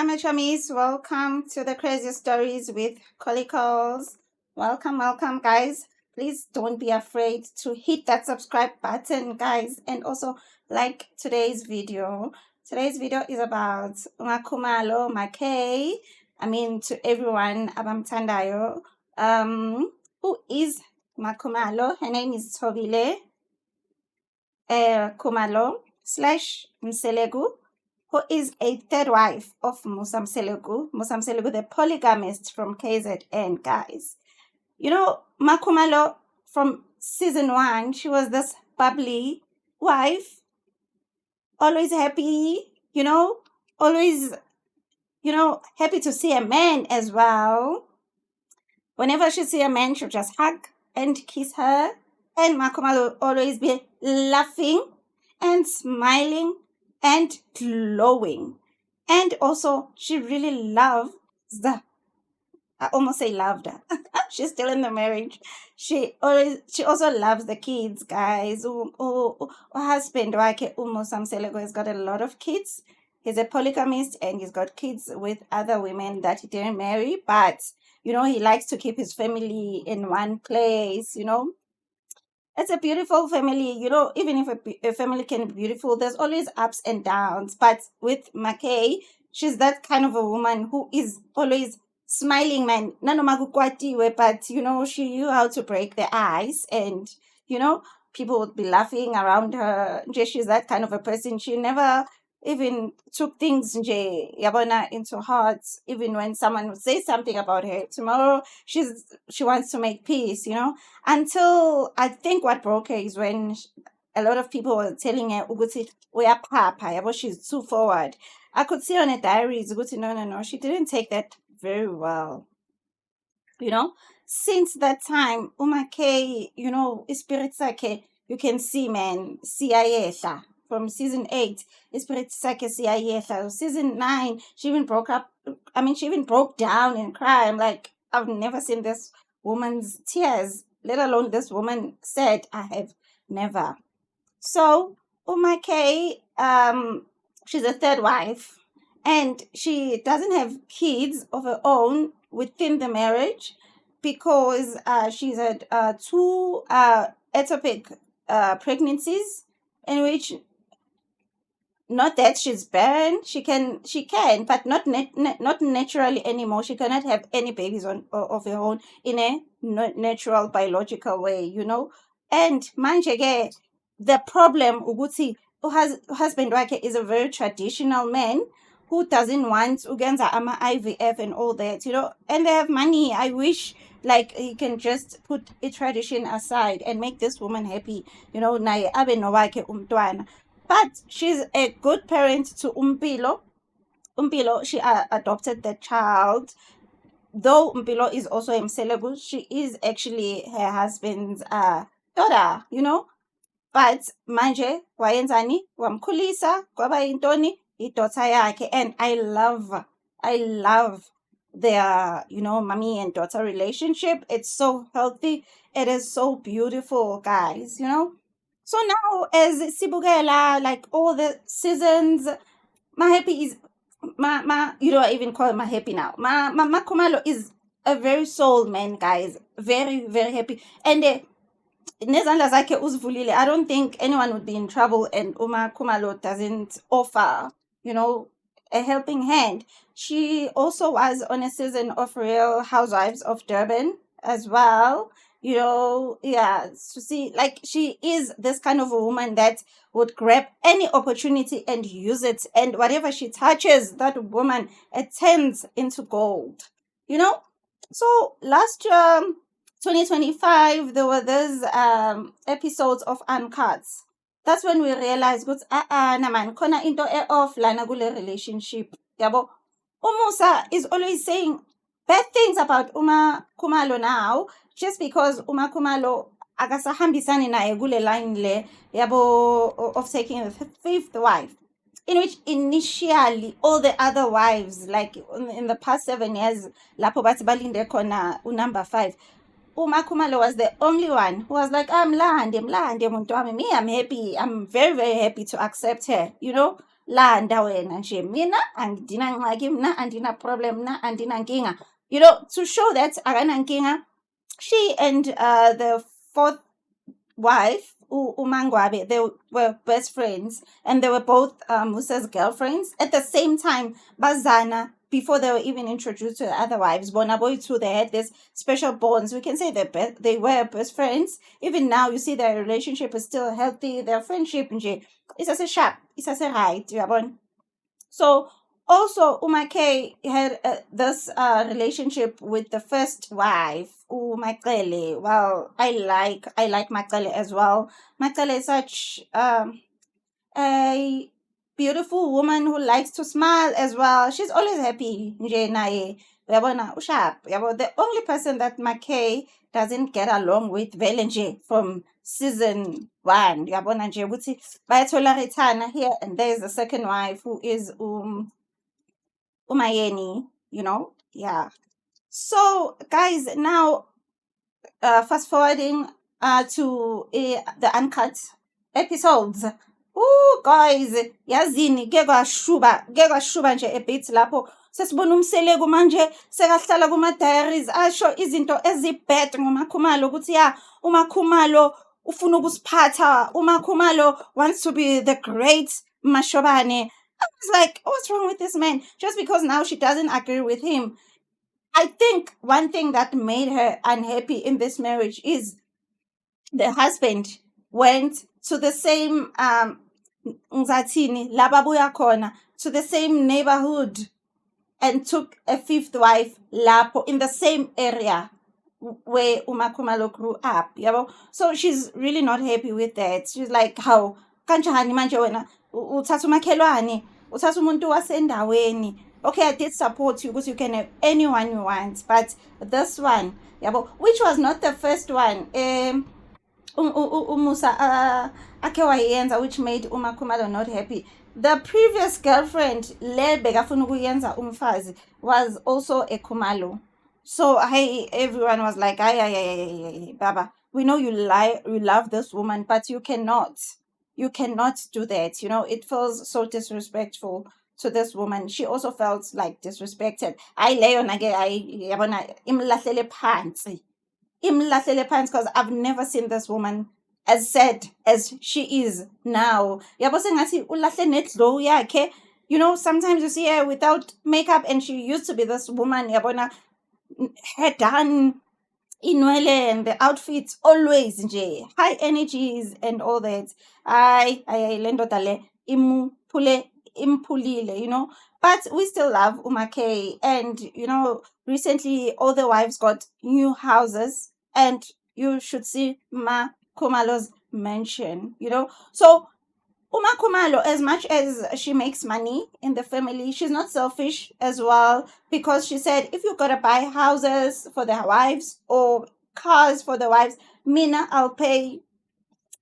Hi, my chummies. Welcome to the Crazy Stories with Colicos. Welcome, guys. Please don't be afraid to hit that subscribe button, guys, and also like today's video. Today's video is about Umakhumalo Makay. To everyone, abamthandayo. Who is Makhumalo? Her name is Tobile Khumalo / Mselegu, who is a third wife of Musa Mselegu. Musa Mselegu, the polygamist from KZN, guys. You know, Makhumalo, from season 1, she was this bubbly wife, always happy, always, happy to see a man as well. Whenever she see a man, she'll just hug and kiss her. And Makhumalo always be laughing and smiling and glowing. And also, she really loves I almost say loved her. She's still in the marriage. She also loves the kids, guys. Her husband, Musa Mselegu, has got a lot of kids. He's a polygamist and he's got kids with other women that he didn't marry. But, he likes to keep his family in one place, It's a beautiful family, even if a family can be beautiful, there's always ups and downs. But with Makay, she's that kind of a woman who is always smiling, man. But, she knew how to break the ice and, people would be laughing around her. She's that kind of a person. She never even took things into heart, even when someone would say something about her. Tomorrow, she wants to make peace, until I think what broke her is when a lot of people were telling her, Uguti, she's too forward. I could see on her diaries, Uguti, no, she didn't take that very well. Since that time, Umakay, spirit sakhe, you can see, man, siyayehla. From season 8, spirit sakhe siyayehla. Season 9, she even broke down and cried. I'm like, I've never seen this woman's tears, let alone this woman said, I have never. So, Umakay, she's a third wife, and she doesn't have kids of her own within the marriage because she's had 2 ectopic pregnancies, in which, not that she's barren, she can, but not naturally anymore. She cannot have any babies of her own in a natural biological way, And manje the problem ukuthi husband wakhe is a very traditional man who doesn't want ugenza ama IVF and all that, and they have money. I wish he can just put a tradition aside and make this woman happy, naye abe nowakhe umntwana. But she's a good parent to Umpilo. She adopted the child. Though Umpilo is also a Mselegu, she is actually her husband's daughter, But manje wayenzani wamkhulisa kwaba yintoni idaughter yakhe, and I love their mommy and daughter relationship. It's so healthy. It is so beautiful, guys, So now, as sibukela, all the seasons, Mahappy is you don't even call him Mahappy now. Makhumalo is a very soul man, guys. Very, very happy. And nezandla zakhe uzivulile. I don't think anyone would be in trouble and Umakhumalo doesn't offer, a helping hand. She also was on a season of Real Housewives of Durban as well. To see, she is this kind of a woman that would grab any opportunity and use it, and whatever she touches, that woman, it turns into gold. So last year, 2025, there were these episodes of Uncut. That's when we realized, naman, khona into off lana kule relationship. Yabo, Umusa is always saying bad things about Umakhumalo now, just because Umakhumalo akasahambisani naye kule line le yabo of taking the 5th wife, in which initially all the other wives, in the past 7 years, lapho bathi balinde khona number 5, Umakhumalo was the only one who was like, I'm happy. I'm very, very happy to accept her, landa wena nje, mina angidina ngxaki, mina andina problem, mina andina nkinga. You know, to show that akanankinga, she and the fourth wife, uMangwabe, they were best friends, and they were both Musa's girlfriends. At the same time, Bazana, before they were even introduced to the other wives, Bonaboy too, they had this special bonds. We can say they were best friends. Even now, you see their relationship is still healthy. Their friendship, nje, it's as a sharp, it's as a right, yabon. So also Umake had this relationship with the first wife, Umakele. Well, I like Makele as well. Makele is such a beautiful woman who likes to smile as well. She's always happy. Nje naye. Uyabona, ushap. Yabo, the only person that Makay doesn't get along with vele nje from season 1. Uyabona nje ukuthi bayatholerana here, and there's the second wife who is Umayeni, you know? Yeah. So guys, now fast forwarding to the uncut episodes. Ooh, guys, yazini ke kwashuba nje a bit lapho sesibona umseleko manje sekahlala kuma diaries asho izinto ezibad ngoMakhumalo ukuthi ya uMakhumalo ufuna ukusiphatha, uMakhumalo wants to be the great Mashobane. I was like, what's wrong with this man? Just because now she doesn't agree with him. I think one thing that made her unhappy in this marriage is the husband went to the same ngzathini lababuya khona, to the same neighborhood, and took a fifth wife lapho in the same area where uMakhumalo grew up, yabo. So she's really not happy with that. She's like, how kanjani manje wena uthatha umakhelwane, uthatha umuntu wasendaweni. Okay, I did support you because you can have anyone you want, but this one, yabo, which was not the first one, Musa ake wayenza, which made uMakhumalo not happy. The previous girlfriend, le bekafuna ukuyenza umfazi, was also a Khumalo. So everyone was like, ay, Baba, we know you love this woman, but you cannot do that. You know, it feels so disrespectful to this woman. She also felt like disrespected. Yabona imlahlele phansi, because I've never seen this woman as sad as she is now. Yabo sengathi ulahle neglow yakhe. You know, sometimes you see her without makeup, and she used to be this woman, yabona, hair done, inwele, and the outfits always nje high energies and all that. Le ndoda le impulile, you know. But we still love Umakay, and you know, recently all the wives got new houses, and you should see Khumalo's mansion, you know. So uMakhumalo, as much as she makes money in the family, she's not selfish as well, because she said, if you gotta buy houses for the wives or cars for the wives, Mina, I'll pay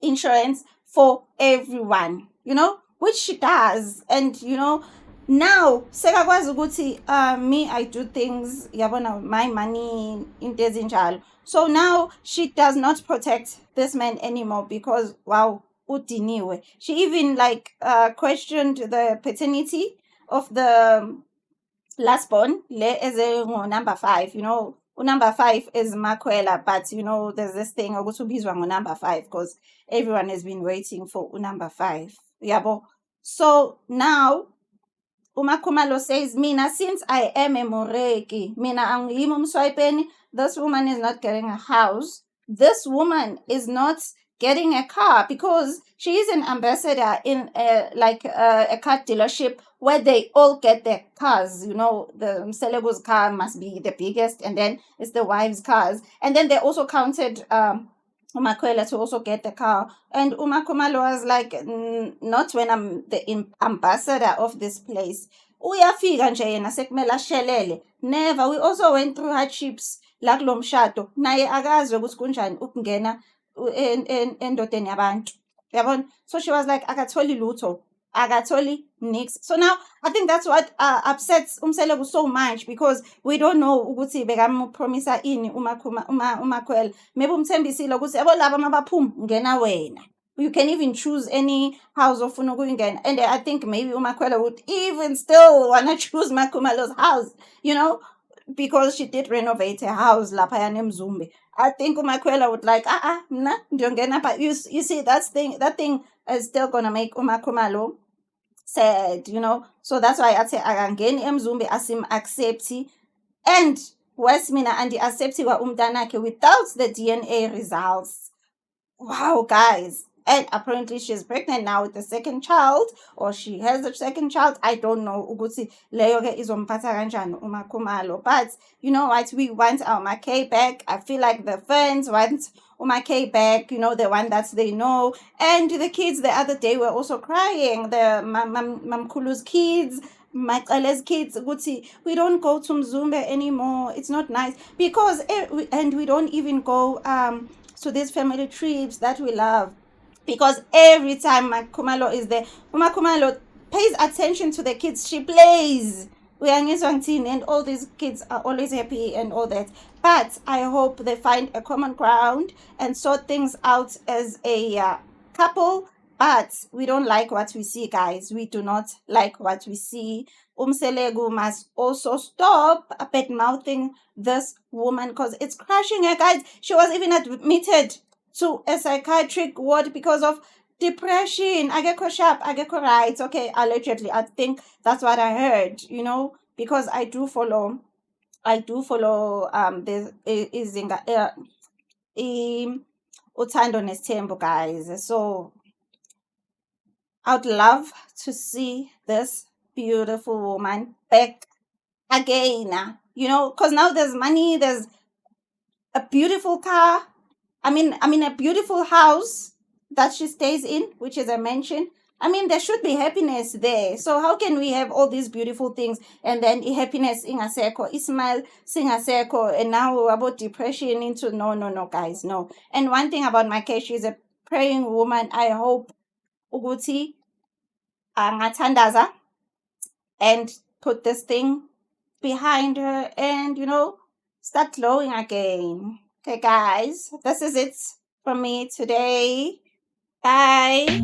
insurance for everyone, you know, which she does. And you know, now sekakwazi ukuthi me, I do things, yabona, my money in ezinjalo. So now she does not protect this man anymore, because wow, udiniwe. She even like questioned the paternity of the last born, le as a number 5, you know. Number 5 is Makwela, but you know, there's this thing ukuthi ubizwa number 5 because everyone has been waiting for number 5, yabo. So now uMakhumalo says, mina, since I am a Moreki, mina angiyimi umswayipeni, this woman is not getting a house. This woman is not getting a car, because she is an ambassador in a car dealership where they all get their cars. You know, the Mselego's car must be the biggest, and then it's the wives' cars. And then they also counted Umakwela to also get the car. And Umakhumalo was like, not when I'm the ambassador of this place. Uyafika nje yena sekumele ashelele. Never. We also went through hardships la kulo mshado. Naye akazwe ukuthi kunjani ukungena endodeni yabantu. Yabona? So she was like, akatholi lutho. Akatholi nix. So now I think that's what upsets Umselego so much, because we don't know ukuthi bekampromisa ini uMakhwela. Maybe umthembisile ukuthi yabo laba mabaphuma ngena wena. You can even choose any house of Funugungen. And I think maybe Umakwela would even still wanna choose Makumalo's house, you know, because she did renovate her house lapha Mzumbe. I think Umakwela would like, mna ndiyongena pha. You see, that thing is still gonna make Umakumalo sad, So that's why I say akangeni emzumbe asim-accepti. And Westmina and the accepti wa umntanakhe without the DNA results. Wow, guys. And apparently she's pregnant now with the second child, or she has the second child. I don't know. Ukuthi leyo ke izomphatha kanjani uMakhumalo. But you know what? We want our Makay back. I feel like the fans want Umakay back, the one that they know. And the kids the other day were also crying. The Mamkulu's kids, Makale's kids, Guti, we don't go to Mzumbe anymore. It's not nice. Because, and we don't even go to these family trips that we love. Because every time Makumalo is there, Umakumalo pays attention to the kids. She plays. And all these kids are always happy and all that. But I hope they find a common ground and sort things out as a couple. But we don't like what we see, guys. We do not like what we see. Umselegu must also stop bad mouthing this woman because it's crushing her, guys. She was even admitted to a psychiatric ward because of depression. I get sharp, I get right. Okay, allegedly. I think that's what I heard, because I do follow this Izinga Utando Nestembo, guys. So I would love to see this beautiful woman back again. Because now there's money, there's a beautiful car. I mean, a beautiful house that she stays in, which is a mansion. There should be happiness there. So how can we have all these beautiful things and then happiness in Aseko, Ismail sing Aseko, and now about depression into no, guys, no. And one thing about Makay, she's a praying woman. I hope Uguti angatandaza and put this thing behind her and start glowing again. Okay, guys, this is it from me today. Bye.